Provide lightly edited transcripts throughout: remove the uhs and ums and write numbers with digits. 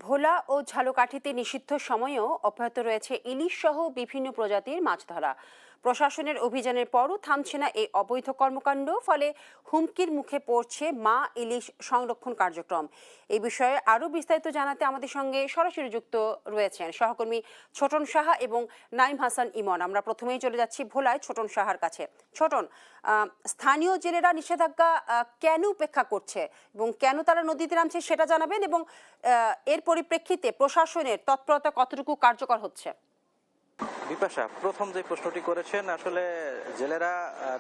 ভোলা ও ঝালকাঠিতে নিষিদ্ধ সময়েও অব্যাহত রয়েছে ইলিশ সহ বিভিন্ন প্রজাতির মাছ ধরা। প্রশাসনের অভিযানের পরও থামছে না এই অবৈধ কর্মকাণ্ড, ফলে হুমকির মুখে পড়ছে মা ইলিশ সংরক্ষণ কার্যক্রম। এই বিষয়ে আরও বিস্তারিত জানাতে আমাদের সঙ্গে সরাসরি যুক্ত রয়েছেন সহকর্মী ছোটন সাহা এবং নাইম হাসান ইমন। আমরা প্রথমেই চলে যাচ্ছি ভোলায় ছোটন সাহার কাছে। ছোটন, স্থানীয় জেলেরা নিষেধাজ্ঞা কেন উপেক্ষা করছে এবং কেন তারা নদীতে নামছে সেটা জানাবেন, এবং এর পরিপ্রেক্ষিতে প্রশাসনের তৎপরতা কতটুকু কার্যকর হচ্ছে? বিপাশা, প্রথম যে প্রশ্নটি করেছেন, আসলে জেলেরা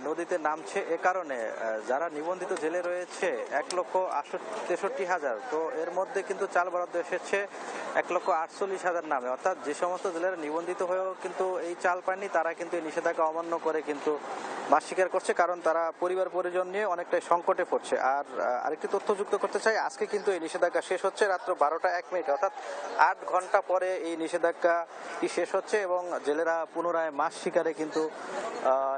নদীতে নামছে এ কারণে যারা নিবন্ধিত জেলে রয়েছে 1,63,000, তো এর মধ্যে কিন্তু চাল বরাদ্দ এসেছে 1,48,000 নামে, অর্থাৎ যে সমস্ত জেলেরা নিবন্ধিত হয়েও কিন্তু এই চাল পায়নি তারা কিন্তু এই নিষেধাজ্ঞা অমান্য করে কিন্তু মাছ শিকার করছে, কারণ তারা পরিবার পরিজন নিয়ে অনেকটাই সংকটে পড়ছে। আর আরেকটি তথ্য যুক্ত করতে চাই, আজকে কিন্তু এই নিষেধাজ্ঞা শেষ হচ্ছে রাত্র 12টা 1 মিনিট, অর্থাৎ 8 ঘন্টা পরে এই নিষেধাজ্ঞাটি শেষ হচ্ছে এবং জেলেরা পুনরায় মাছ শিকারে কিন্তু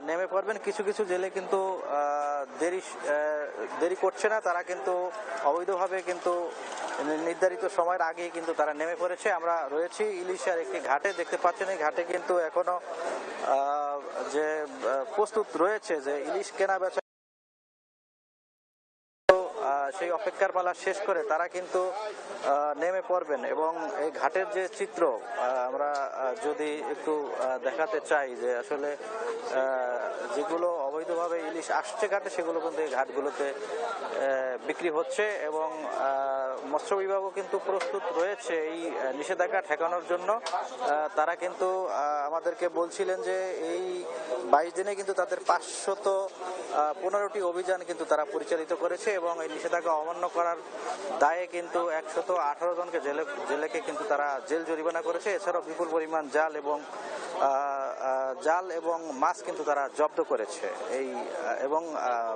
নেমে পড়বেন। কিছু কিছু জেলে কিন্তু দেরি করছে না, তারা কিন্তু অবৈধভাবে কিন্তু নির্ধারিত সময়ের আগেই কিন্তু তারা নেমে পড়েছে। আমরা রয়েছি ইলিশার একটি ঘাটে, দেখতে পাচ্ছেন এই ঘাটে কিন্তু এখনো যে প্রস্তুত রয়েছে যে ইলিশ কেনা বেচা, সেই অপেক্ষার পালা শেষ করে তারা কিন্তু নেমে পড়বেন। এবং এই ঘাটের যে চিত্র আমরা যদি একটু দেখাতে চাই, যে আসলে যেগুলো অবৈধভাবে ইলিশ আসছে ঘাটে সেগুলো কিন্তু এই ঘাটগুলোতে বিক্রি হচ্ছে এবং মৎস্য বিভাগও কিন্তু প্রস্তুত রয়েছে এই নিষেধাজ্ঞা ঠেকানোর জন্য। তারা কিন্তু আমাদেরকে বলছিলেন যে এই 22 দিনে কিন্তু তাদের 515টি অভিযান কিন্তু তারা পরিচালিত করেছে এবং এই নিষেধাজ্ঞা অমান্য করার দায়ে কিন্তু 118 জনকে জেলেকে কিন্তু তারা জেল জরিমানা করেছে। এছাড়াও বিপুল পরিমাণ জাল এবং মাছ কিন্তু তারা জব্দ করেছে। এবং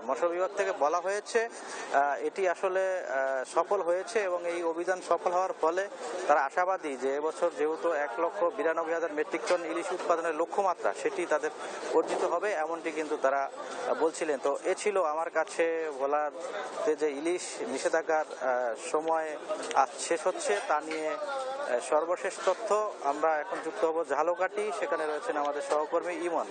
মৎস্য বিভাগ থেকে বলা হয়েছে এটি আসলে সফল হয়েছে এবং এই অভিযান সফল হওয়ার ফলে তারা আশাবাদী যে এবছর যেহেতু 1,92,000 মেট্রিক টন ইলিশ উৎপাদনের লক্ষ্যমাত্রা সেটি তাদের অর্জিত হবে, এমনটি কিন্তু তারা বলছিলেন। তো এ ছিল আমার কাছে ভোলাতে যে ইলিশ নিষেধাজ্ঞার সময় আজ শেষ হচ্ছে তা নিয়ে সর্বশেষ তথ্য। আমরা এখন যুক্ত হব ঝালকাঠি, সেখানে রয়েছেন আমাদের সহকর্মী ইমন।